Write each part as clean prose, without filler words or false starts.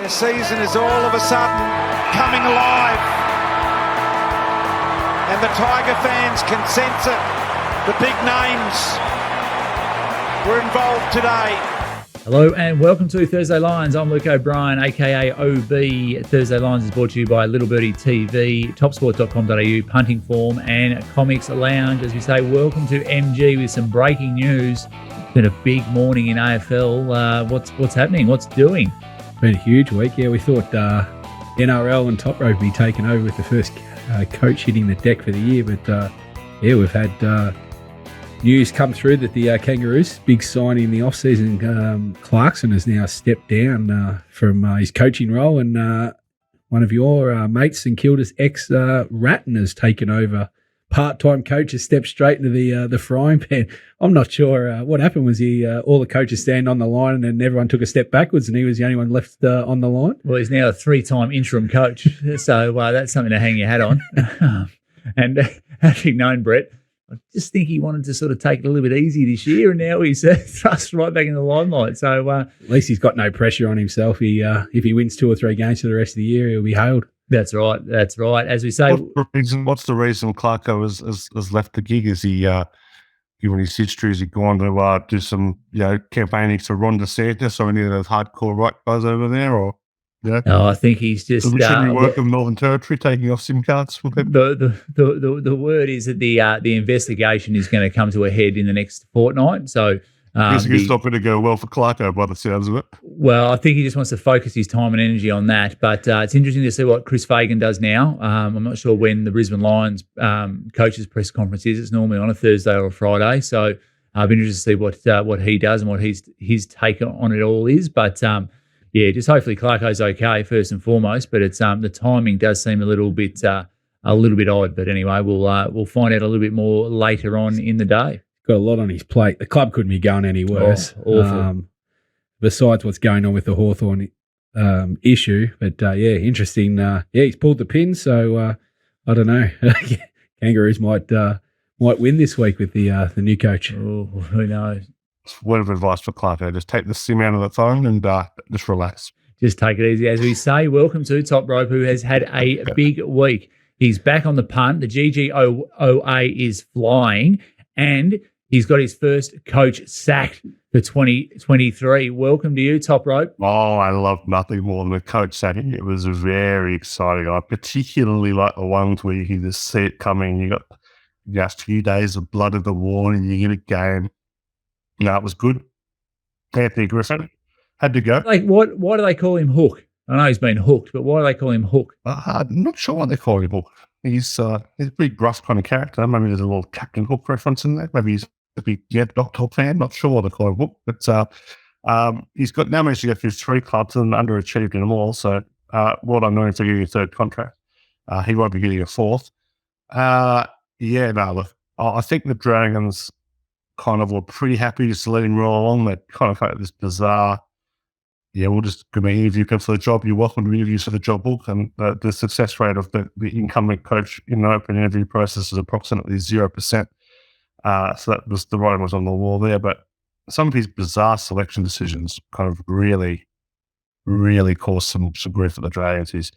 Their season is all of a sudden coming alive, and the Tiger fans can sense it. The big names were involved today. Hello and welcome to Thursday Lines. I'm Luke O'Brien, aka OB. Thursday Lines is brought to you by Little Birdie TV, topsport.com.au, Punting Form and Comics Lounge. As we say, welcome to MG with some breaking news. It's been a big morning in AFL. What's happening? What's doing? Been a huge week. Yeah, we thought NRL and Toprope would be taken over with the first coach hitting the deck for the year, but we've had news come through that the Kangaroos, big signing in the off-season, Clarkson has now stepped down from his coaching role, and one of your mates, St Kilda's ex-Ratton, has taken over. Part-time coach has stepped straight into the frying pan. I'm not sure what happened. Was he all the coaches stand on the line and then everyone took a step backwards and he was the only one left on the line? Well, he's now a 3-time interim coach, so that's something to hang your hat on. And having known Brett, I just think he wanted to sort of take it a little bit easy this year, and now he's thrust right back in the limelight. So at least he's got no pressure on himself. If he wins 2 or 3 games for the rest of the year, he'll be hailed. That's right. As we say, what's the reason Clarko has left the gig? Is he, given his history, has he gone to do some campaigning to Ron DeSantis or any of those hardcore right guys over there, or? Yeah. No, I think he's just work in Northern Territory, taking off SIM cards for people. The word is that the investigation is going to come to a head in the next fortnight. So he's not going to go well for Clarko by the sounds of it. Well, I think he just wants to focus his time and energy on that. But it's interesting to see what Chris Fagan does now. I'm not sure when the Brisbane Lions coaches press conference is. It's normally on a Thursday or a Friday. So I'll be interested to see what he does and what his take on it all is. But just hopefully Clarko's okay first and foremost. But it's the timing does seem a little bit odd. But anyway, we'll find out a little bit more later on in the day. Got a lot on his plate. The club couldn't be going any worse. Awful. Besides what's going on with the Hawthorn issue. But interesting. He's pulled the pin. So I don't know. Kangaroos might win this week with the new coach. Oh, who knows? Word of advice for Clarko: just take the SIM out of the phone and just relax. Just take it easy. As we say, welcome to Toprope, who has had a big week. He's back on the punt. The GGOA is flying, and he's got his first coach sacked for 2023. Welcome to you, Toprope. Oh, I love nothing more than the coach sacking. It was very exciting. I particularly like the ones where you can just see it coming. You got just a few days of blood of the war, and you get a game. No, it was good. Anthony Griffin had to go. Like, why do they call him Hook? I know he's been hooked, but why do they call him Hook? I'm not sure why they call him Hook. He's a pretty gruff kind of character. Maybe there's a little Captain Hook reference in there. Maybe he's a big Doctor Hook fan. Not sure why they call him Hook. But he's got now managed to go through 3 clubs and underachieved in them all. So well done him for getting a 3rd contract. He won't be getting a 4th. Look, I think the Dragons kind of were pretty happy just to let him roll along. They kind of had this bizarre, we're just going to interview him for the job. You're welcome to interview for the job book. And the success rate of the incumbent coach in the open interview process is approximately 0%. So that was the writing was on the wall there. But some of his bizarre selection decisions kind of really, really caused some grief at the Dragons. He's,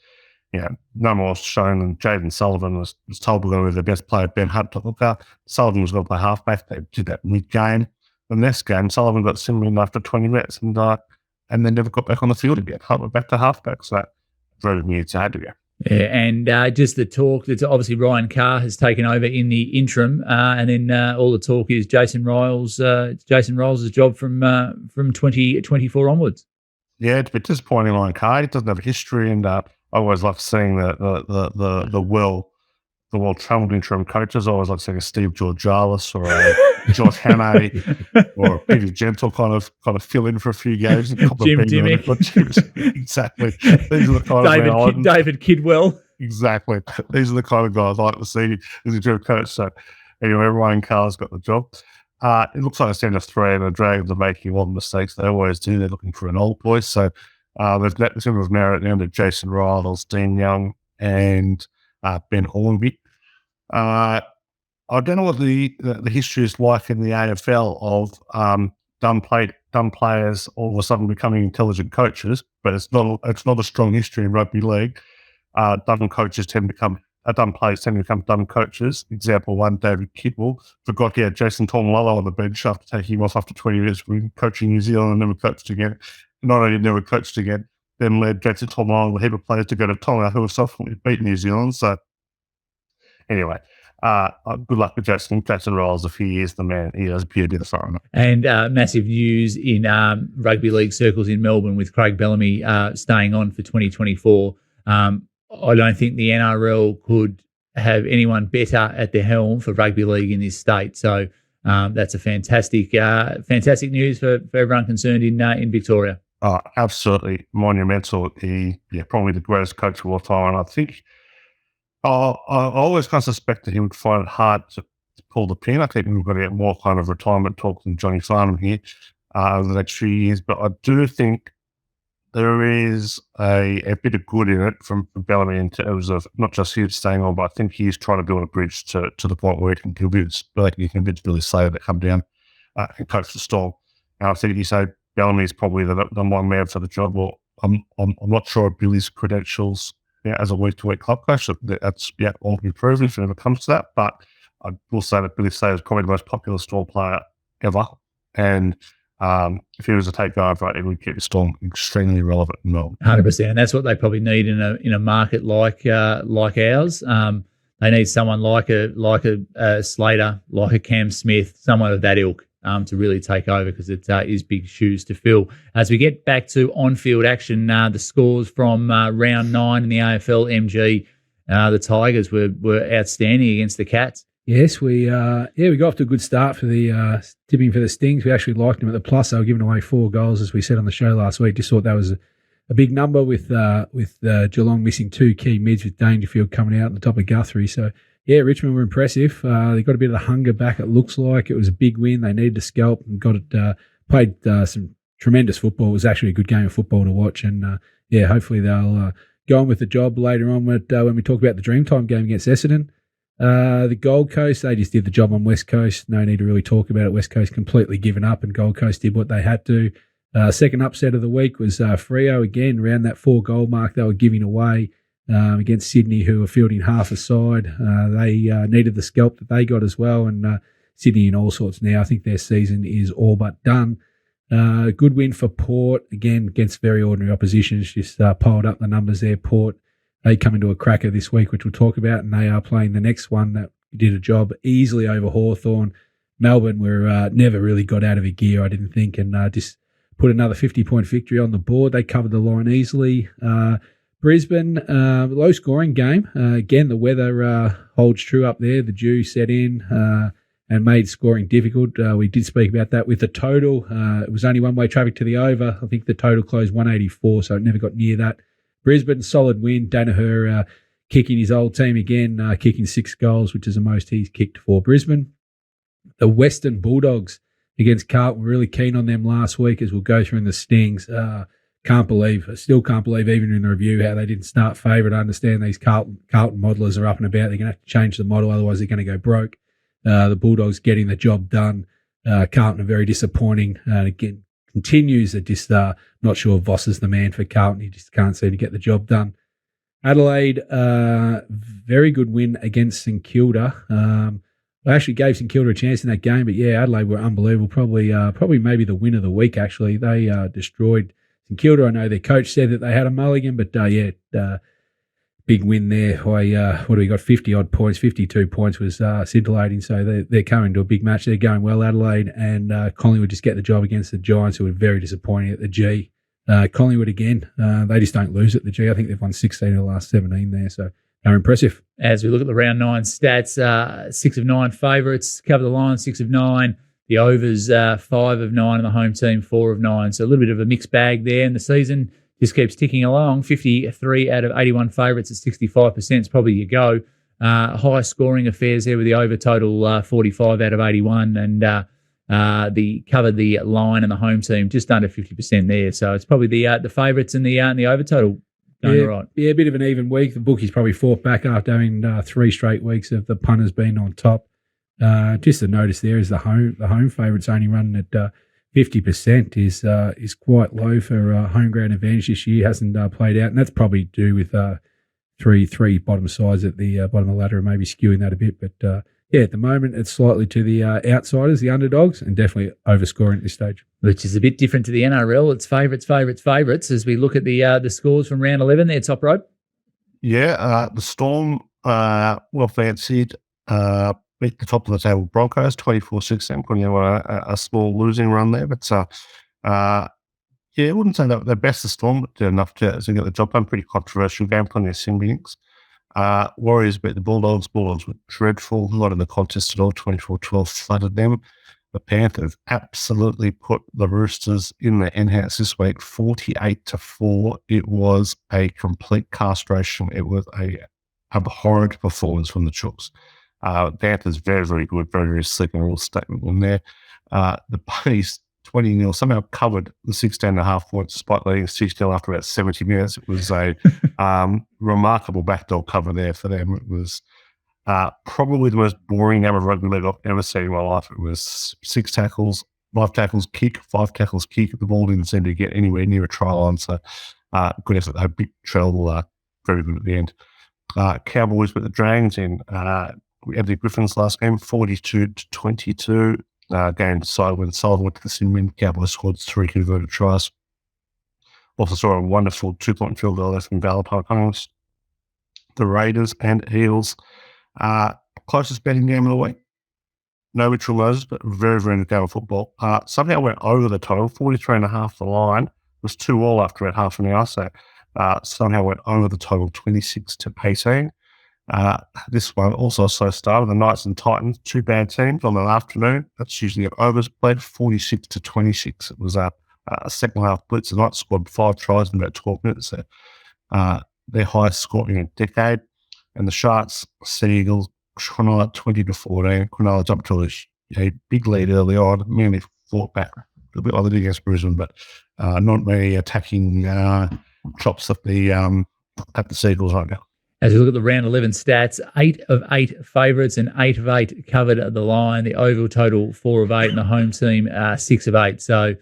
no more shown than Jaden Sullivan was told we're going to be the best player, Ben Hunt, to look up. Sullivan was going to play halfback. They did that mid-game. The next game, Sullivan got similar after 20 minutes and then never got back on the field again. Hunt went back to halfback, so that drove me to had to go. Yeah, and just the talk, that's obviously Ryan Carr has taken over in the interim, and then all the talk is Jason Ryles' job from 2024 onwards. Yeah, it's a bit disappointing, Ryan Carr. He doesn't have a history, and I always love seeing the well-travelled interim coaches. I always like seeing a Steve Georgalis or a Josh Hannay or a Peter Gentle kind of fill in for a few games. Jim Dimmick. Exactly. These are the kind of David Kidwell. Exactly. These are the kind of guys I like to see as a interim coach. So anyway, Ryan Carr's got the job. It looks like a stand of 3, and the Dragons are making a lot of mistakes. They always do. They're looking for an old boy. So they've narrowed it down to Jason Ryles, Dean Young, and Ben Hornby. I don't know what the history is like in the AFL of dumb players all of a sudden becoming intelligent coaches, but it's not a strong history in rugby league. Dumb players tend to become dumb coaches. Example one, David Kidwell forgot he had Jason Taumalolo on the bench after taking him off after 20 years from coaching New Zealand and never coached again. Not only never coached again, then led Jason Taumalolo and a heap of players to go to Tonga who have subsequently beat New Zealand. So anyway, good luck with Jason. Jason rolls a few years, the man. He has beauty the foreigner. And massive news in rugby league circles in Melbourne with Craig Bellamy staying on for 2024. I don't think the NRL could have anyone better at the helm for rugby league in this state. So that's a fantastic news for everyone concerned in Victoria. Oh, absolutely monumental. Probably the greatest coach of all time. And I think I always kind of suspected he would find it hard to pull the pin. I think we've got to get more kind of retirement talk than Johnny Farnham here over the next few years. But I do think there is a bit of good in it from Bellamy in terms of not just him staying on, but I think he's trying to build a bridge to the point where he can convince Billy Slater to come down and coach the Storm. And I think if you say Bellamy is probably the one man for the job, well, I'm not sure of Billy's credentials as a week-to-week club coach. That's all to be proven if it ever comes to that. But I will say that Billy Slater is probably the most popular Storm player ever. And if he was to take over, it would keep the Storm extremely relevant in Melbourne. 100%, and that's what they probably need in a market like ours. They need someone like a Slater, like a Cam Smith, someone of that ilk to really take over, because it is big shoes to fill. As we get back to on-field action, the scores from round 9 in the AFL MG, the Tigers were outstanding against the Cats. Yes, we got off to a good start for the tipping for the Stings. We actually liked them at the plus. They were giving away 4 goals, as we said on the show last week. Just thought that was a big number with Geelong missing 2 key mids with Dangerfield coming out on the top of Guthrie. So, yeah, Richmond were impressive. They got a bit of the hunger back, it looks like. It was a big win. They needed to scalp and got it. Played some tremendous football. It was actually a good game of football to watch. And, hopefully they'll go on with the job later on when we talk about the Dreamtime game against Essendon. The Gold Coast, they just did the job on West Coast. No need to really talk about it. West Coast completely given up, and Gold Coast did what they had to. Second upset of the week was Freo again, around that 4-goal mark they were giving away against Sydney, who were fielding half a side. They needed the scalp that they got as well, and Sydney in all sorts now. I think their season is all but done. Good win for Port, again, against very ordinary opposition. It's just piled up the numbers there. Port, they come into a cracker this week, which we'll talk about, and they are playing the next one that did a job easily over Hawthorn. Melbourne were never really got out of a gear, I didn't think, and just put another 50-point victory on the board. They covered the line easily. Brisbane, low-scoring game. Again, the weather holds true up there. The dew set in and made scoring difficult. We did speak about that with the total. It was only one-way traffic to the over. I think the total closed 184, so it never got near that. Brisbane, solid win. Danaher kicking his old team again, kicking 6 goals, which is the most he's kicked for Brisbane. The Western Bulldogs against Carlton, were really keen on them last week, as we'll go through in the Stings. Still can't believe, even in the review, how they didn't start favourite. I understand these Carlton modelers are up and about. They're going to have to change the model, otherwise they're going to go broke. The Bulldogs getting the job done. Carlton are very disappointing. Again, continues at just not sure Voss is the man for Carlton. He just can't seem to get the job done. Adelaide, very good win against St Kilda. I actually gave St Kilda a chance in that game, but yeah, Adelaide were unbelievable. Probably maybe the win of the week, actually. They destroyed St Kilda. I know their coach said that they had a mulligan, but big win there. What do we got? 50-odd points, 52 points was scintillating. So they're coming to a big match. They're going well, Adelaide, and Collingwood just get the job against the Giants, who were very disappointing at the G. Collingwood again, they just don't lose at the G. I think they've won 16 of the last 17 there, so they're impressive. As we look at the round 9 stats, 6 of 9 favourites, cover the line, 6 of 9. The overs, 5 of 9, and the home team, 4 of 9. So a little bit of a mixed bag there, and the season just keeps ticking along. 53 out of 81 favourites at 65% is probably your go. High scoring affairs there with the over total 45 out of 81, and the covered the line and the home team just under 50% there. So it's probably the favourites and the over total going all right. Yeah, a bit of an even week. The bookies probably fought back after having 3 straight weeks of the punters being on top. Just a notice there is the home favourites only running at 50% is quite low for home ground advantage this year. Hasn't played out, and that's probably due with three bottom sides at the bottom of the ladder, and maybe skewing that a bit. But at the moment it's slightly to the outsiders, the underdogs, and definitely overscoring at this stage. Which is a bit different to the NRL. It's favourites. As we look at the scores from round 11 there, Top Rope. Yeah, the Storm, well fancied, beat the top of the table Broncos 24-16, putting on a small losing run there. But I wouldn't say that the best of Storm, but did enough to get the job done. Pretty controversial game, plenty of sin winnings. Warriors beat the Bulldogs. Bulldogs were dreadful, not in the contest at all. 24-12 flooded them. The Panthers absolutely put the Roosters in the henhouse this week, 48-4. It was a complete castration. It was a abhorrent performance from the Chooks. Panthers very, very good, very, very slick and real statement in there. The Bunnies 20-0 somehow covered the 16.5 points despite leading 6-0 after about 70 minutes. It was a remarkable backdoor cover there for them. It was probably the most boring game of rugby league I've ever seen in my life. It was 6 tackles, 5 tackles kick. The ball didn't seem to get anywhere near a try line. So good effort. A big treble, very good at the end. Cowboys with the Dragons in Anthony Griffin's last game, 42-22. Game decided when Sullivan went to the sin win. Cowboys scored 3 converted tries. Also saw a wonderful 2-point field goal there from Valentine Cummings. The Raiders and Eels. Closest betting game of the week. No Mitchell Moses, but very, very good game of football. Somehow went over the total, 43.5 the line. It was 2-2 after about half an hour. So somehow went over the total, 26-18. This one also so started. The Knights and Titans, 2 bad teams on the afternoon. That's usually an overs played, 46-26. It was a second half blitz. The Knights scored 5 tries in about 12 minutes. So, their highest score in a decade. And the Sharks, Sea Eagles, Cronulla 20-14. Cronulla jumped to a big lead early on. Mainly fought back a bit like they did against Brisbane, but not many attacking chops at the Sea Eagles right now. As we look at the round 11 stats, 8 of 8 favourites and 8 of 8 covered at the line. The Oval total 4 of 8 and the home team 6 of 8. So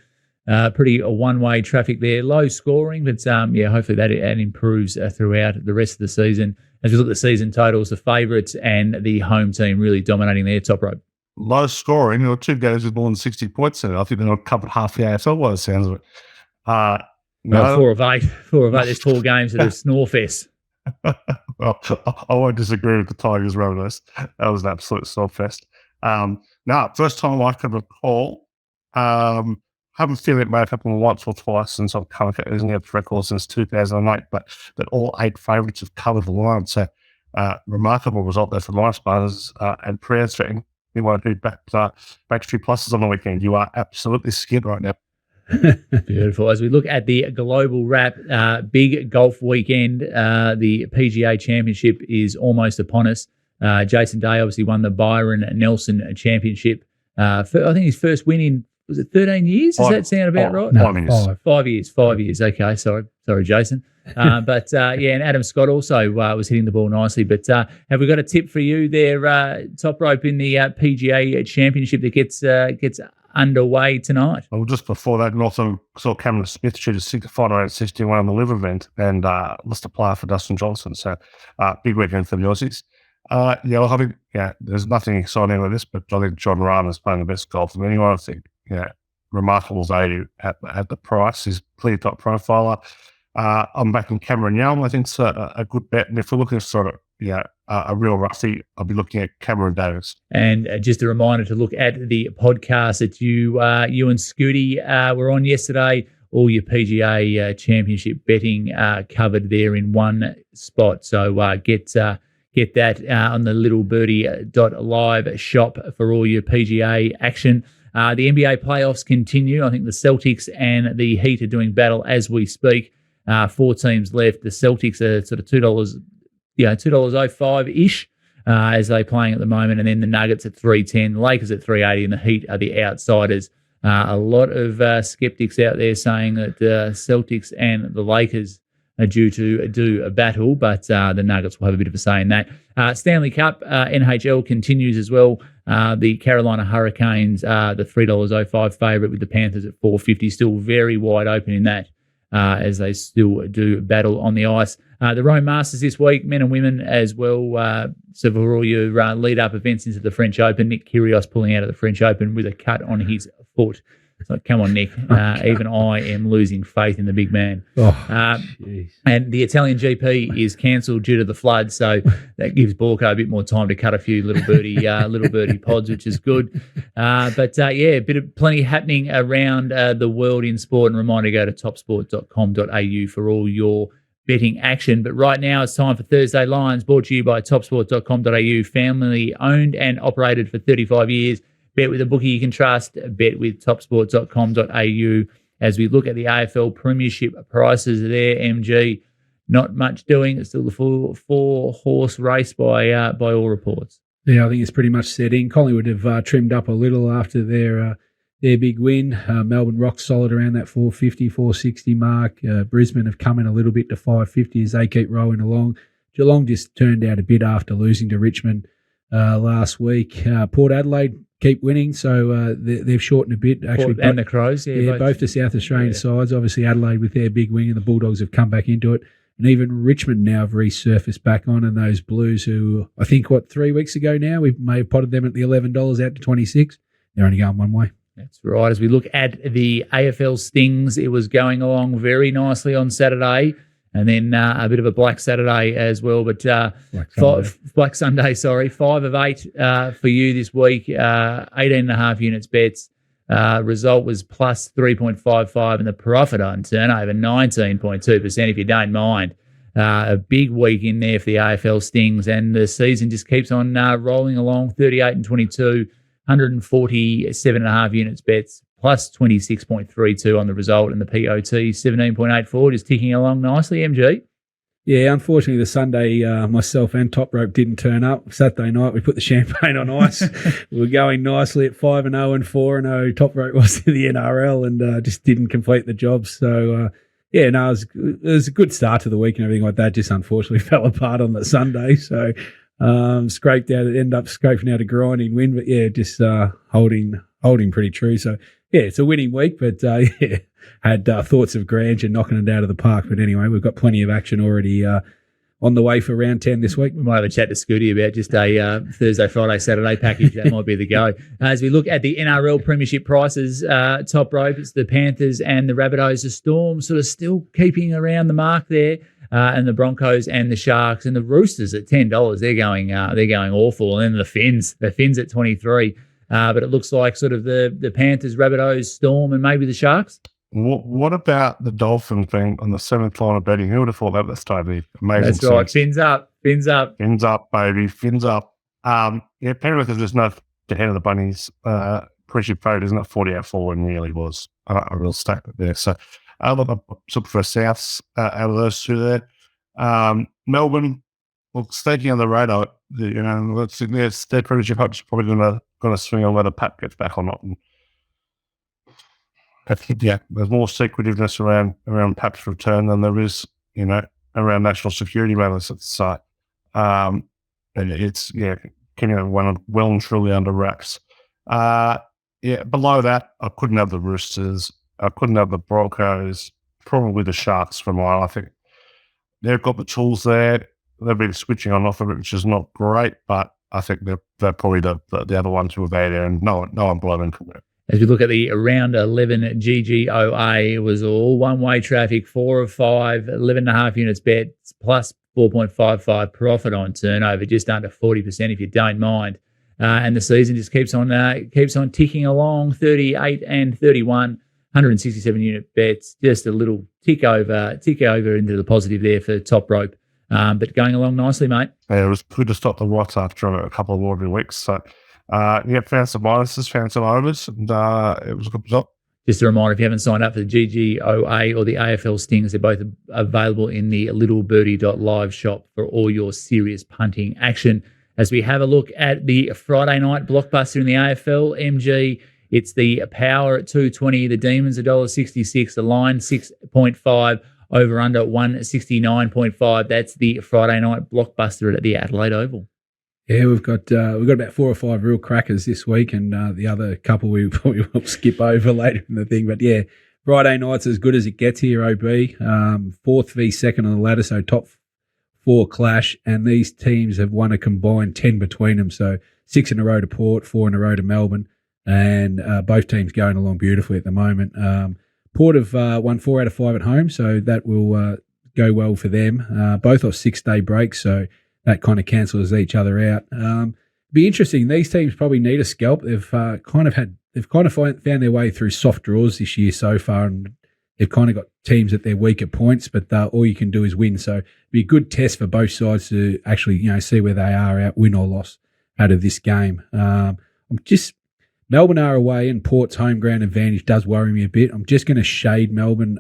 pretty one-way traffic there. Low scoring, but hopefully that improves throughout the rest of the season. As we look at the season totals, the favourites and the home team really dominating their Top Rope. Low scoring. There were 2 games with more than 60 points in it. I think they've covered half the AFL by the sounds of it. Well, 4 of 8. 4 of 8. There's 4 games that are snorefest. Well, I won't disagree with the Tigers Rabbitohs. That was an absolute slogfest. First time I can recall. Haven't feeling it may have happened once or twice since I've come using it for record since 2008, but that all 8 favourites have covered the line. So remarkable result there for my Spartans and prayers for anyone who backed Backstreet Pluses on the weekend. You are absolutely skid right now. Beautiful. As we look at the global wrap, big golf weekend, the PGA Championship is almost upon us. Jason Day obviously won the Byron Nelson Championship. I think his first win in, was it 13 years? Does that sound about right? No, 5 years. 5 years. Okay, sorry, Jason. And Adam Scott also was hitting the ball nicely. But have we got a tip for you there, Top Rope, in the PGA Championship that gets underway tonight? Well, just before that, Northern saw Cameron Smith shoot a 561 on the live event and lost a player for Dustin Johnson. So big weekend for the Aussies. I think there's nothing exciting with this, but I think John Rahm is playing the best golf of anyone. I think remarkable value at the price. He's clear top profiler. I'm backing Cameron Young. I think it's a good bet. And if we're looking for a real roughie, I'll be looking at Cameron Davis. And just a reminder to look at the podcast that you and Scooty were on yesterday. All your PGA Championship betting covered there in one spot. So get that on the little birdie.live shop for all your PGA action. The NBA playoffs continue. I think the Celtics and the Heat are doing battle as we speak. 4 teams left. The Celtics are sort of $2, $2.05-ish as they're playing at the moment. And then the Nuggets at $3.10, the Lakers at $3.80, and the Heat are the outsiders. A lot of skeptics out there saying that the Celtics and the Lakers are due to do a battle, but the Nuggets will have a bit of a say in that. Stanley Cup, NHL continues as well. The Carolina Hurricanes are the $3.05 favourite with the Panthers at $4.50, still very wide open in that as they still do battle on the ice. The Rome Masters this week, men and women as well. So for all your lead-up events into the French Open, Nick Kyrgios pulling out of the French Open with a cut on his foot. So come on, Nick. Even I am losing faith in the big man. And the Italian GP is cancelled due to the flood, so that gives Borco a bit more time to cut a few little birdie pods, which is good. Plenty happening around the world in sport. And reminder, go to topsport.com.au for all your betting action. But right now it's time for Thursday Lines, brought to you by topsport.com.au, family owned and operated for 35 years. Bet with a bookie you can trust. Bet with topsport.com.au. As we look at the AFL Premiership prices there, MG, not much doing. It's still the full four-horse race by all reports. Yeah, I think it's pretty much set in. Collingwood have trimmed up a little after their big win. Melbourne rock solid around that 450, 460 mark. Brisbane have come in a little bit to 550 as they keep rolling along. Geelong just turned out a bit after losing to Richmond last week. Port Adelaide keep winning, so they've shortened a bit. Actually, and the Crows, both the South Australian sides. Obviously, Adelaide with their big win, and the Bulldogs have come back into it. And even Richmond now have resurfaced back on, and those Blues who, I think, 3 weeks ago now, we may have potted them at the $11 out to 26. They're only going one way. That's right. As we look at the AFL Stings, it was going along very nicely on Saturday. And then a bit of a Black Saturday as well. But Black Sunday, 5 of 8 for you this week, 18.5 units bets. Result was plus 3.55 and the profit on turnover, 19.2%, if you don't mind. A big week in there for the AFL Stings. And the season just keeps on rolling along, 38 and 22, 147.5 units bets. Plus 26.32 on the result, and the POT 17.84, just ticking along nicely, MG. Yeah, unfortunately, the Sunday, myself and Toprope didn't turn up. Saturday night, we put the champagne on ice. We were going nicely at 5-0 and 4-0. Toprope was in the NRL and just didn't complete the job. So, it was a good start to the week and everything like that. Just unfortunately fell apart on the Sunday. So, ended up scraping out a grinding win. But, just holding pretty true. So, it's a winning week, but had thoughts of grandeur knocking it out of the park. But anyway, we've got plenty of action already on the way for round 10 this week. We might have a chat to Scooty about just a Thursday, Friday, Saturday package. That might be the go. As we look at the NRL Premiership prices, top rope, it's the Panthers and the Rabbitohs. The Storm sort of still keeping around the mark there. And the Broncos and the Sharks and the Roosters at $10. They're going awful. And then the Fins at 23. But it looks like sort of the Panthers, Rabbitohs, Storm, and maybe the Sharks. What about the Dolphins being on the 7th line of betting? Who would have thought that was totally amazing? That's right. Fins up. Fins up, baby. Fins up. Penrith is just no ahead of the Bunnies. Premiership favourite isn't it 48-4 and nearly was a real statement there. So I look for Souths out of those two there. Melbourne, staking on the radar. Their Premiership hopes probably going to swing on whether Pat gets back or not. And I think, there's more secretiveness around Pat's return than there is, around national security matters at the site. And it's, one well and truly under wraps. Below that, I couldn't have the Roosters. I couldn't have the Broncos. Probably the Sharks for mine. I think they've got the tools there. They've been switching on off of it, which is not great, but I think they're probably the other ones who are there, and no one below them can win. As we look at the round 11 GGOA, it was all one-way traffic, 4 of 5, 11.5 units bets, plus 4.55 profit on turnover, just under 40% if you don't mind. And the season just keeps on ticking along, 38 and 31, 167 unit bets, just a little tick over into the positive there for Top Rope. But going along nicely, mate. Yeah, it was good to stop the Rots after a couple of ordinary weeks. So, found some minuses, found some overs, and it was a good result. Just a reminder, if you haven't signed up for the GGOA or the AFL Stings, they're both available in the littlebirdie.live shop for all your serious punting action. As we have a look at the Friday night blockbuster in the AFL, MG, it's the Power at $2.20, the Demons $1.66, the line 6.5, over under 169.5. That's the Friday night blockbuster at the Adelaide Oval. Yeah, we've got about 4 or 5 real crackers this week, and the other couple we probably will skip over later in the thing. But yeah, Friday night's as good as it gets here. OB, fourth v second on the ladder, so top 4 clash, and these teams have won a combined 10 between them. So 6 in a row to Port, 4 in a row to Melbourne, and both teams going along beautifully at the moment. Port have won 4 out of 5 at home, so that will go well for them. Both off 6-day breaks, so that kind of cancels each other out. Be interesting. These teams probably need a scalp. They've kind of found their way through soft draws this year so far, and they've kind of got teams at their weaker points, but all you can do is win. So it'd be a good test for both sides to actually, see where they are out, win or loss out of this game. Melbourne are away, and Port's home ground advantage does worry me a bit. I'm just going to shade Melbourne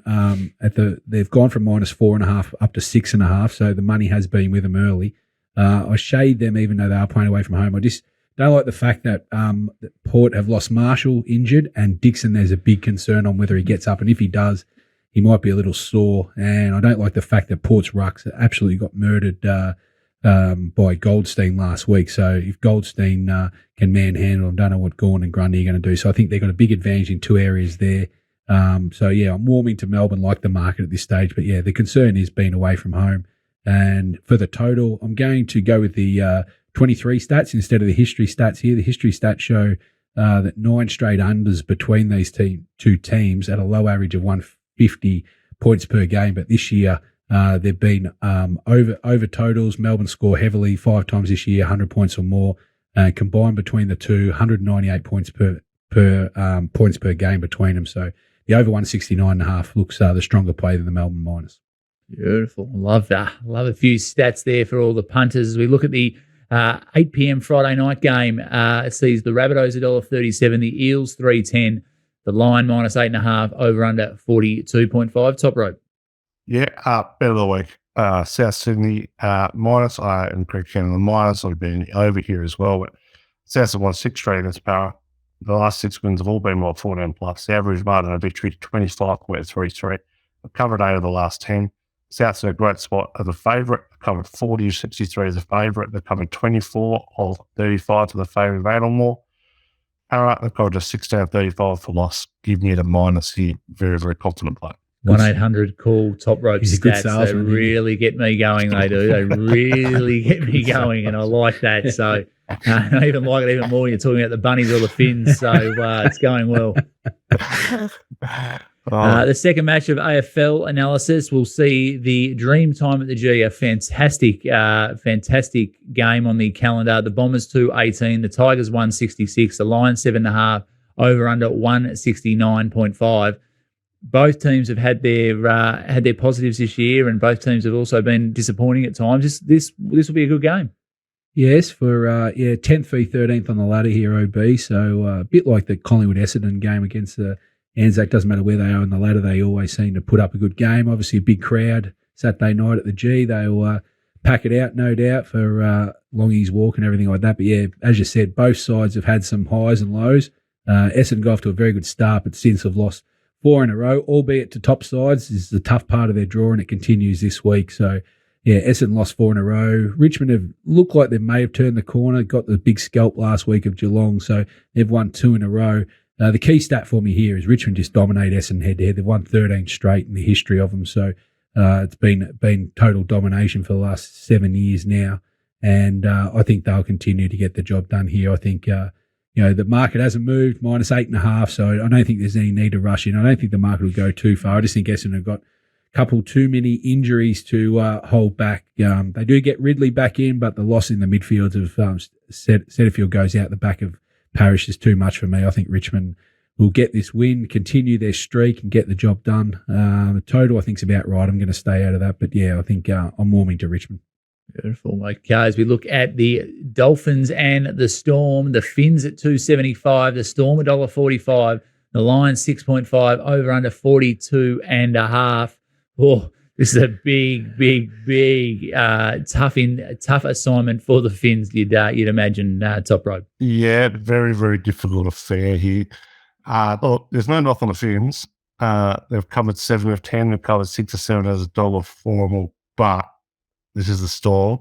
they've gone from -4.5 up to 6.5, so the money has been with them early. I shade them even though they are playing away from home. I just don't like the fact that Port have lost Marshall injured, and Dixon, there's a big concern on whether he gets up, and if he does, he might be a little sore. And I don't like the fact that Port's rucks absolutely got murdered by Goldstein last week. So if Goldstein can manhandle him, don't know what Gawn and Grundy are going to do. So I think they've got a big advantage in 2 areas there. I'm warming to Melbourne like the market at this stage. But yeah, the concern is being away from home. And for the total, I'm going to go with the 23 stats instead of the history stats here. The history stats show that 9 straight unders between these two teams at a low average of 150 points per game. But this year, they've been over totals. Melbourne score heavily 5 times this year, 100 points or more. Combined between the two, 198 points per points per game between them. So the over 169.5 looks the stronger play than the Melbourne minus. Beautiful. Love that. Love a few stats there for all the punters. As we look at the 8 p.m. Friday night game, it sees the Rabbitohs $1.37, the Eels $3.10, the line -8.5, over under 42.5. Top rope. Yeah, bet of the week. South Sydney minus. And Greg Cannon the minus. I've been over here as well. But South have won 6 straight against Parra. The last 6 wins have all been more 14 plus. The average margin of victory 25.33. They've covered 8 of the last 10. South's in a great spot as a favourite. They've covered 40 of 63 as a favourite. They've covered 24 of 35 to the favourite of 8 or more. Parramatta, they've covered just 16 of 35 for loss. Give me the minus here. Very, very confident play. 1-800 call Top Rope stats. They really get me going. They do. They really get me going, and I like that. So I even like it even more when you're talking about the bunnies or the fins. So it's going well. The second match of AFL analysis, we'll see the Dream Time at the G, a fantastic game on the calendar. The Bombers 218, the Tigers 166, the Lions 7.5, over under 169.5. Both teams have had their positives this year, and both teams have also been disappointing at times. This will be a good game. Yes, for 10th v 13th on the ladder here, OB. So a bit like the Collingwood Essendon game against the Anzac. Doesn't matter where they are on the ladder, they always seem to put up a good game. Obviously, a big crowd Saturday night at the G. They'll pack it out, no doubt, for Longie's walk and everything like that. But yeah, as you said, both sides have had some highs and lows. Essendon got off to a very good start, but since have lost 4 in a row, albeit to top sides. This is the tough part of their draw, and it continues this week. So, yeah, Essendon lost 4 in a row. Richmond have looked like they may have turned the corner, got the big scalp last week of Geelong, so they've won 2 in a row. The key stat for me here is Richmond just dominate Essendon head-to-head. They've won 13 straight in the history of them, so it's been total domination for the last 7 years now, and I think they'll continue to get the job done here. I think the market hasn't moved, -8.5, so I don't think there's any need to rush in. I don't think the market will go too far. I just think Essendon have got a couple too many injuries to hold back. They do get Ridley back in, but the loss in the midfield of Setterfield goes out the back of Parrish is too much for me. I think Richmond will get this win, continue their streak, and get the job done. The total, I think, is about right. I'm going to stay out of that, but yeah, I think I'm warming to Richmond. Beautiful. Okay, as we look at the Dolphins and the Storm, the Fins at 275, the Storm $1.45, the Lions 6.5, over under 42.5. Oh, this is a big, tough assignment for the Fins. You'd imagine, Top Rope. Yeah, very, very difficult affair here. Look, there's no knock on the Fins. They've covered 7 of 10. They've covered 6 or 7 as a dollar formal, but this is the Storm,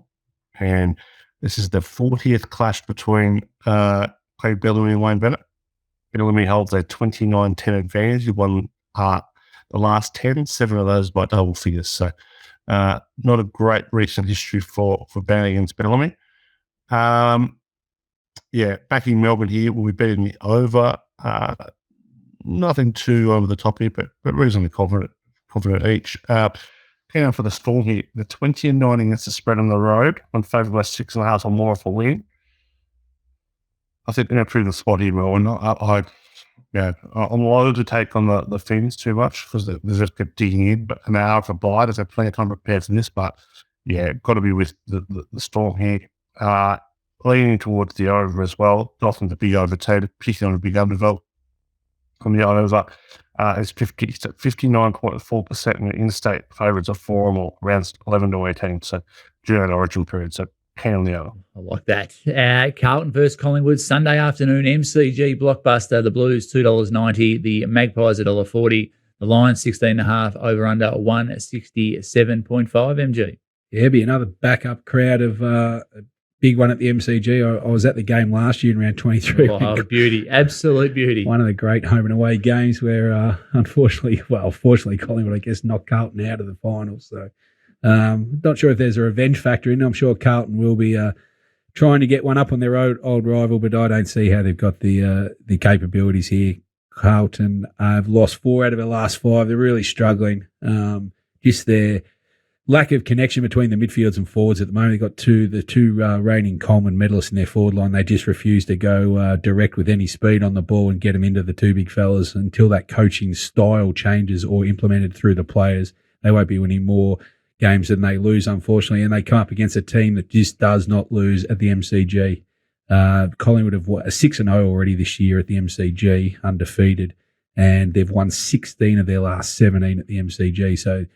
and This is the 40th clash between Craig Bellamy and Wayne Bennett. Bellamy holds a 29-10 advantage. He won the last 10, 7 of those by double figures. So not a great recent history for Bennett against Bellamy. Backing Melbourne here, we'll be betting the over. Nothing too over the top here, but reasonably confident each. Count for the Storm here, the 20-9 against the spread on the road, on favour by 6.5 or more for win. I think they're pretty good spot here, Melbourne. I'm loath to take on the Finns too much because they just kept digging in. But an hour for bye, there's plenty of time prepared for this. But got to be with the Storm here. Leaning towards the over as well. Dolphins a big over team, particularly on a big underdog. From the over, it's 59.4%, and the interstate favourites are 4 or more, rounds 11 to 18. So during that origin period, so keen on the over. I like that. Carlton versus Collingwood, Sunday afternoon, MCG blockbuster. The Blues $2.90, the Magpies $1.40, the Lions 16.5, over under 167.5 mg. Yeah, be another backup crowd of big one at the MCG. I was at the game last year in round 23. Oh, beauty. Absolute beauty. One of the great home and away games where, fortunately, Collingwood, I guess, knocked Carlton out of the finals. So, not sure if there's a revenge factor in. I'm sure Carlton will be trying to get one up on their old rival, but I don't see how they've got the capabilities here. Carlton have lost 4 out of their last 5. They're really struggling. Just their lack of connection between the midfields and forwards at the moment. They've got the two reigning Coleman medalists in their forward line. They just refuse to go direct with any speed on the ball and get them into the 2 big fellas until that coaching style changes or implemented through the players. They won't be winning more games than they lose, unfortunately, and they come up against a team that just does not lose at the MCG. Collingwood have won 6-0 already this year at the MCG, undefeated, and they've won 16 of their last 17 at the MCG. So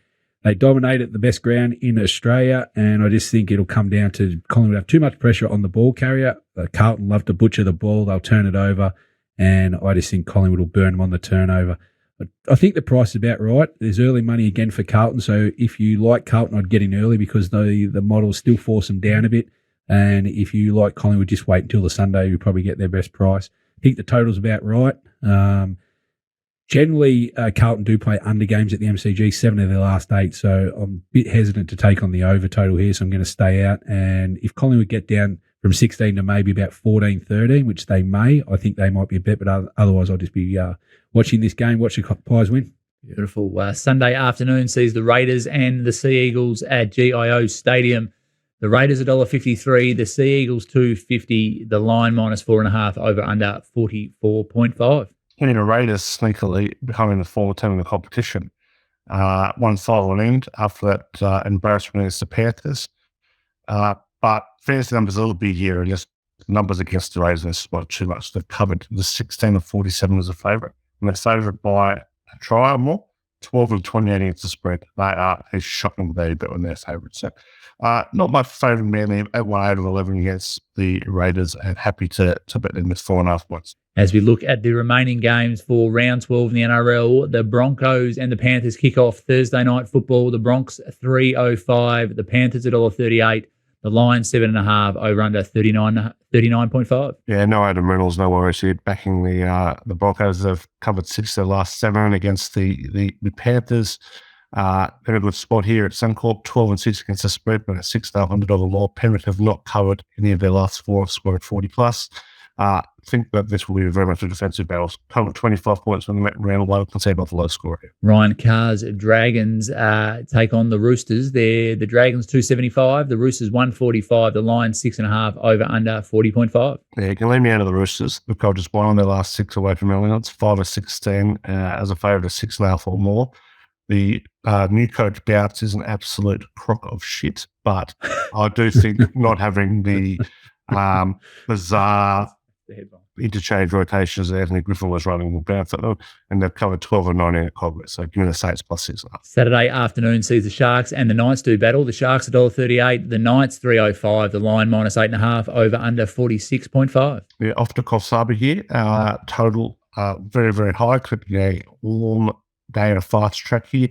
they dominated the best ground in Australia, and I just think it'll come down to Collingwood have too much pressure on the ball carrier. Carlton love to butcher the ball. They'll turn it over, and I just think Collingwood will burn them on the turnover. But I think the price is about right. There's early money again for Carlton, so if you like Carlton, I'd get in early because the models still force them down a bit. And if you like Collingwood, just wait until the Sunday. You'll probably get their best price. I think the total's about right. Generally, Carlton do play under games at the MCG, 7 of their last 8, so I'm a bit hesitant to take on the over total here, so I'm going to stay out. And if Collingwood get down from 16 to maybe about 14, 13, which they may, I think they might be a bet, but otherwise I'll just be watching this game, watch the Pies win. Beautiful. Sunday afternoon sees the Raiders and the Sea Eagles at GIO Stadium. The Raiders $1.53, the Sea Eagles $2.50, the line -4.5, over under 44.5. The Raiders sneakily becoming the former team in the competition. One silent end after that embarrassment against the Panthers. But fantasy numbers are a little big here, and just numbers against the Raiders are spotted too much. They've covered the 16 of 47 as a favourite, and they're favourite by a try or more. 12 of 28 against the spread. They are a shocking value bet when they're favourites. So, not my favourite mainly at 1-8 of 11 against the Raiders, and happy to bet them with 4.5 points. As we look at the remaining games for round 12 in the NRL, the Broncos and the Panthers kick off Thursday night football. The Bronx $3.05, the Panthers $1.38, the Lions 7.5, over under 39.5. Yeah, no Adam Reynolds, no worries here. Backing the Broncos have covered 6 of their last 7 against the Panthers. In a good spot here at Suncorp, 12-6 against the spread, but a $6 underdog or more. Penrith have not covered any of their last 4, scored 40+. I think that this will be very much a defensive battle. Come with 25 points from the round 1. Can say about the low score here. Ryan Carr's Dragons take on the Roosters. The Dragons $2.75, the Roosters $1.45, the Lions 6.5, over under 40.5. Yeah, you can leave me out of the Roosters. Look, I've just won on their last 6 away from Melbourne. 5 of 16 as a favourite of 6.5 or more. The new coach Bouts is an absolute crock of shit, but I do think not having the bizarre interchange rotations that Anthony Griffin was running will bounce at them, and they've covered 12 of 19 at Collingwood, so give me the Saints +6.5. Saturday afternoon sees the Sharks and the Knights do battle. The Sharks $1.38, the Knights $3.05, the line -8.5, over under 46.5. Yeah, off to Kosabi here. Total very, very high, clipping a warm day and a fast track here.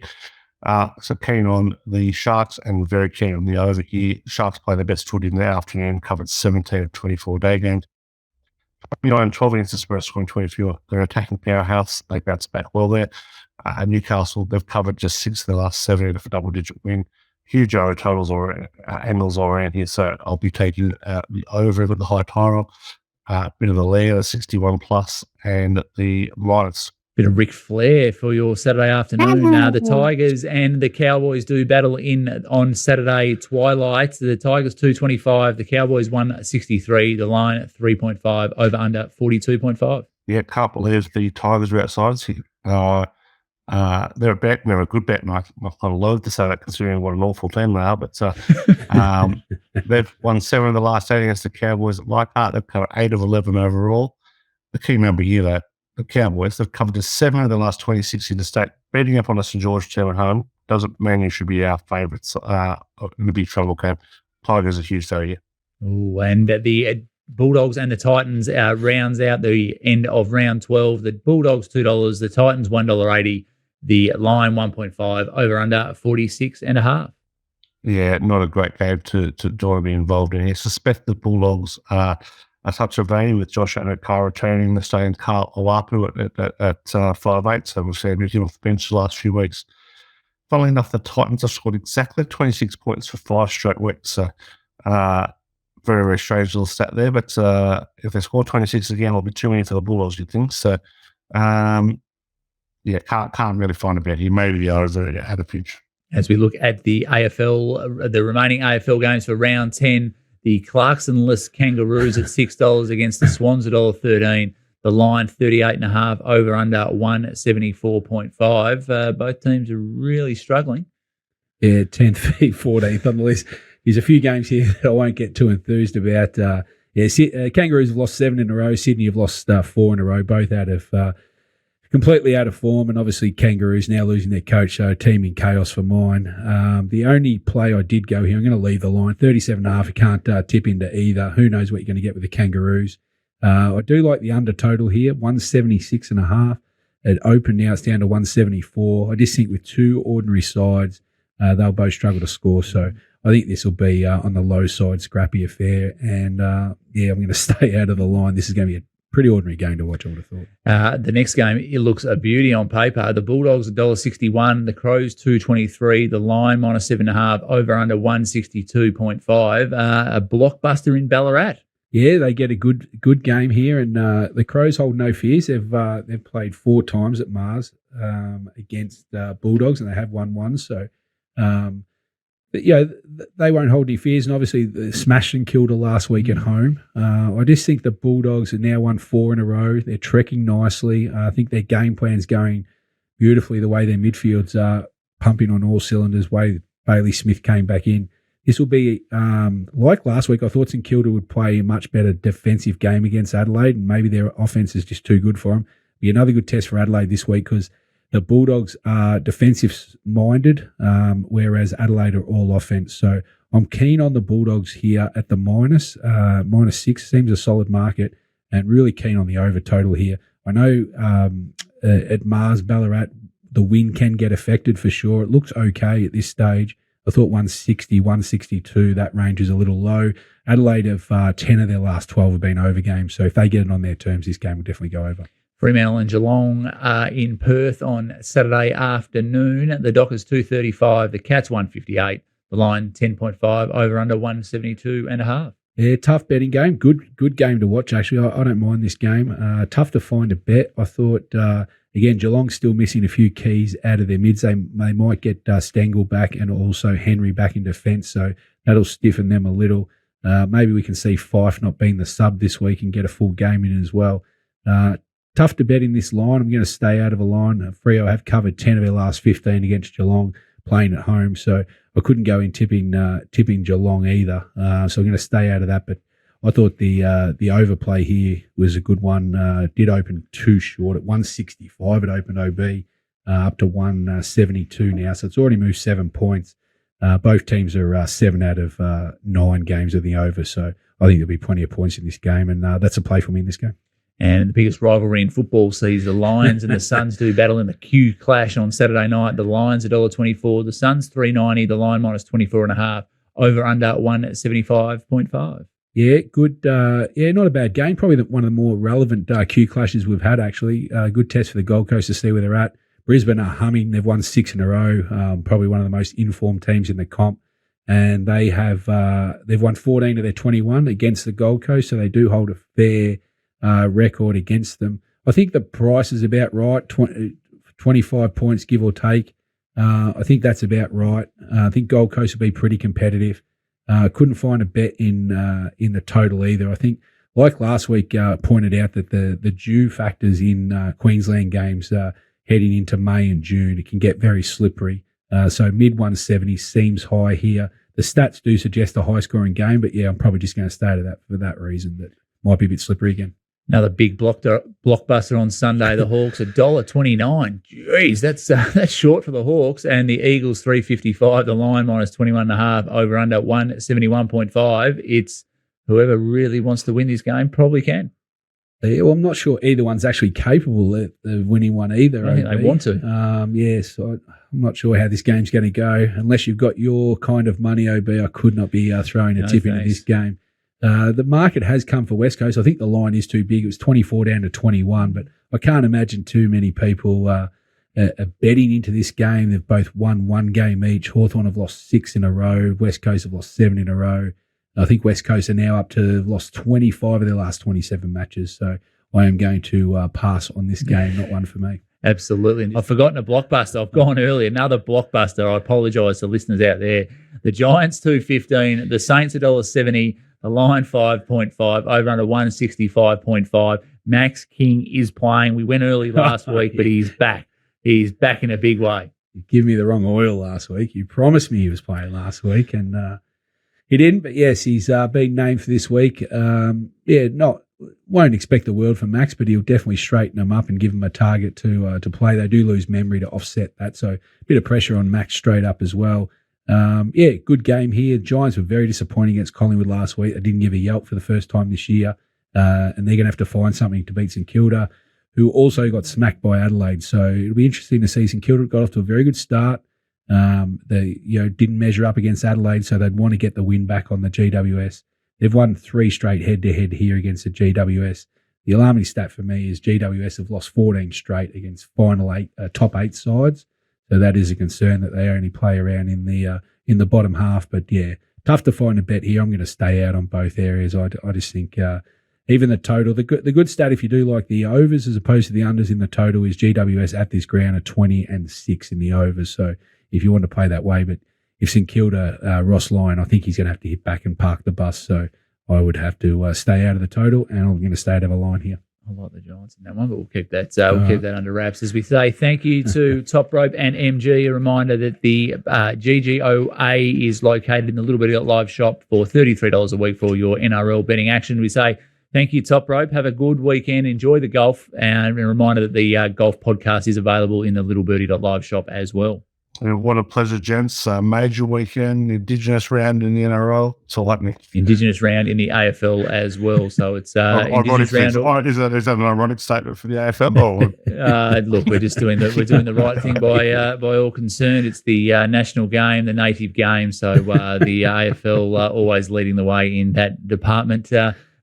So keen on the Sharks and very keen on the over here. Sharks play their best footy in the afternoon, covered 17 of 24 day games. 12 against the Spurs, scoring 24. They're an attacking powerhouse. They bounce back well there. Newcastle, they've covered just 6 of the last 7 for double-digit win. Huge over totals or angles all around here, so I'll be taking the over with the high total. Bit of the layer, 61 plus, and the minus. Bit of Ric Flair for your Saturday afternoon. The Tigers and the Cowboys do battle in on Saturday twilight. The Tigers 225, the Cowboys 163. The line at 3.5, over under 42.5. Yeah, can't believe the Tigers are outsiders here. They're a bet. They're a good bet, and I kind of loathe to say that considering what an awful team they are. But they've won 7 of the last 8 against the Cowboys at Leichhardt. They've covered 8 of 11 overall. The key number here, though, the Cowboys, they've covered just 7 of the last 26 in the state. Beating up on a St George team at home doesn't mean you should be our favourites in the big trouble game. Tigers are huge though here. Oh, and the Bulldogs and the Titans rounds out the end of round 12. The Bulldogs $2, the Titans $1.80, the line 1.5, over under 46.5. Yeah, not a great game to be involved in here. Suspect the Bulldogs are a touch of value with Josh Adokar returning, the staying Carl Oapu at 5'8", so we've seen him off the bench the last few weeks. Funnily enough, the Titans have scored exactly 26 points for 5 straight weeks, so very, very strange little stat there, but if they score 26 again, it'll be too many for the Bulldogs, you'd think. So, can't really find a bet here. Maybe the others are at a pinch. As we look at the AFL, the remaining AFL games for round 10, the Clarkson-less Kangaroos at $6 against the Swans at $1.13. The line 38.5, over under 174.5. Both teams are really struggling. Yeah, 10th, 14th on the list. There's a few games here that I won't get too enthused about. Kangaroos have lost 7 in a row. Sydney have lost 4 in a row, both completely out of form, and obviously Kangaroos now losing their coach, so team in chaos for mine. The only play I did go here, I'm going to leave the line, 37.5. You can't tip into either. Who knows what you're going to get with the Kangaroos. I do like the under total here, 176.5. At open now, it's down to 174. I just think with 2 ordinary sides, they'll both struggle to score, so I think this will be on the low side, scrappy affair, and I'm going to stay out of the line. This is going to be a pretty ordinary game to watch, I would have thought. The next game, it looks a beauty on paper. The Bulldogs $1.61, the Crows $2.23, the line -7.5, over under 162.5. A blockbuster in Ballarat. Yeah, they get a good game here, and the Crows hold no fears. They've played 4 times at Mars against Bulldogs, and they have won 1. So, they won't hold any fears. And obviously, the smashed and killed last week at home. I just think the Bulldogs have now won 4 in a row. They're trekking nicely. I think their game plan's going beautifully. The way their midfields are pumping on all cylinders. Way Bailey Smith came back in. This will be like last week. I thought St Kilda would play a much better defensive game against Adelaide, and maybe their offense is just too good for them. Be another good test for Adelaide this week because the Bulldogs are defensive-minded, whereas Adelaide are all offense. So I'm keen on the Bulldogs here at the -6. Seems a solid market, and really keen on the over total here. I know at Mars, Ballarat, the win can get affected for sure. It looks okay at this stage. I thought 160, 162, that range is a little low. Adelaide have 10 of their last 12 have been over games. So if they get it on their terms, this game will definitely go over. Fremantle and Geelong are in Perth on Saturday afternoon. The Dockers 235, the Cats 158, the line 10.5, over under 172.5. Yeah, tough betting game. Good game to watch, actually. I don't mind this game. Tough to find a bet. I thought, again, Geelong's still missing a few keys out of their mids. They might get Stengel back and also Henry back in defence, so that'll stiffen them a little. Maybe we can see Fife not being the sub this week and get a full game in as well. Tough to bet in this line. I'm going to stay out of a line. Freo have covered 10 of their last 15 against Geelong playing at home, so I couldn't go in tipping Geelong either. So I'm going to stay out of that. But I thought the overplay here was a good one. Did open too short at 165. It opened OB up to 172 now, so it's already moved 7 points. Both teams are 7 out of 9 games of the over, so I think there'll be plenty of points in this game, and that's a play for me in this game. And the biggest rivalry in football sees the Lions and the Suns do battle in the Q clash on Saturday night. The Lions $1.24, the Suns $3.90, the line minus 24.5, over under 175.5. Yeah, good. Not a bad game. Probably one of the more relevant Q clashes we've had, actually. Good test for the Gold Coast to see where they're at. Brisbane are humming. They've won 6 in a row, probably one of the most informed teams in the comp. And they've won 14 of their 21 against the Gold Coast, so they do hold a fair record against them. I think the price is about right, 25 points, give or take. I think that's about right. I think Gold Coast will be pretty competitive. Couldn't find a bet in the total either. I think, like last week, pointed out that the dew factors in Queensland games heading into May and June, it can get very slippery. So mid 170 seems high here. The stats do suggest a high-scoring game, but yeah, I'm probably just going to stay to that for that reason. That might be a bit slippery again. Another big blockbuster on Sunday. The Hawks $1.29. Jeez, that's short for the Hawks. And the Eagles $3.55. The line minus 21.5. Over under 171.5. It's whoever really wants to win this game probably can. Yeah, well, I'm not sure either one's actually capable of winning one either. I think they want to. Yes, I'm not sure how this game's going to go. Unless you've got your kind of money, OB, I could not be throwing a tip into this game. The market has come for West Coast. I think the line is too big. It was 24 down to 21, but I can't imagine too many people are betting into this game. They've both won one game each. Hawthorn have lost 6 in a row. West Coast have lost 7 in a row. I think West Coast are now up to lost 25 of their last 27 matches. So I am going to pass on this game, not one for me. Absolutely. I've forgotten a blockbuster. I've gone early. Another blockbuster. I apologise to listeners out there. The Giants $2.15, the Saints $1.70, the line 5.5, over under 165.5. Max King is playing. We went early last week, but he's back. He's back in a big way. You gave me the wrong oil last week. You promised me he was playing last week, and he didn't. But yes, he's been named for this week. Won't expect the world from Max, but he'll definitely straighten them up and give them a target to play. They do lose memory to offset that, so a bit of pressure on Max straight up as well. Good game here. Giants were very disappointing against Collingwood last week. They didn't give a yelp for the first time this year, and they're going to have to find something to beat St Kilda, who also got smacked by Adelaide. So it'll be interesting to see. St Kilda got off to a very good start. They didn't measure up against Adelaide, so they'd want to get the win back on the GWS. They've won 3 straight head-to-head here against the GWS. The alarming stat for me is GWS have lost 14 straight against top 8 sides. So that is a concern that they only play around in the bottom half. But yeah, tough to find a bet here. I'm going to stay out on both areas. I just think even the total, the good stat if you do like the overs as opposed to the unders in the total is GWS at this ground are 20-6 in the overs. So if you want to play that way, but if St Kilda, Ross Lyon, I think he's going to have to hit back and park the bus. So I would have to stay out of the total, and I'm going to stay out of a line here. I like the Giants in that one, but we'll keep that under wraps. As we say, thank you to Toprope and MG. A reminder that the GGOA is located in the Little Birdie live shop for $33 a week for your NRL betting action. We say thank you, Toprope. Have a good weekend. Enjoy the golf. And a reminder that the golf podcast is available in the Little Birdie live shop as well. What a pleasure, gents. Major weekend, Indigenous round in the NRL. It's all happening. Indigenous round in the AFL as well. So it's Indigenous round. Is that an ironic statement for the AFL? Look, we're doing the right thing by all concerned. It's the national game, the native game. So the AFL always leading the way in that department.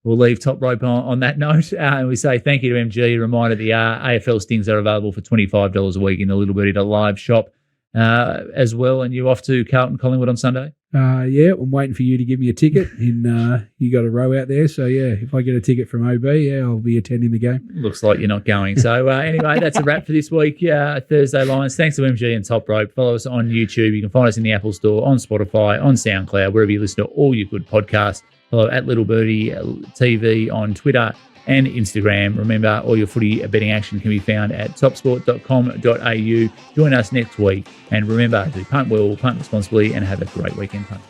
We'll leave Toprope on that note. And we say thank you to MG. A reminder the AFL stings are available for $25 a week in the Little Birdie live shop. As well, and you off to Carlton Collingwood on Sunday? Yeah, I'm waiting for you to give me a ticket. You got a row out there, so yeah, if I get a ticket from OB, I'll be attending the game. Looks like you're not going. So anyway, that's a wrap for this week. Thursday Lions. Thanks to MG and Toprope. Follow us on YouTube. You can find us in the Apple Store, on Spotify, on SoundCloud, wherever you listen to all your good podcasts. Follow at Little Birdie TV on Twitter and Instagram. Remember, all your footy betting action can be found at topsport.com.au. Join us next week. And remember to punt well, punt responsibly, and have a great weekend punt.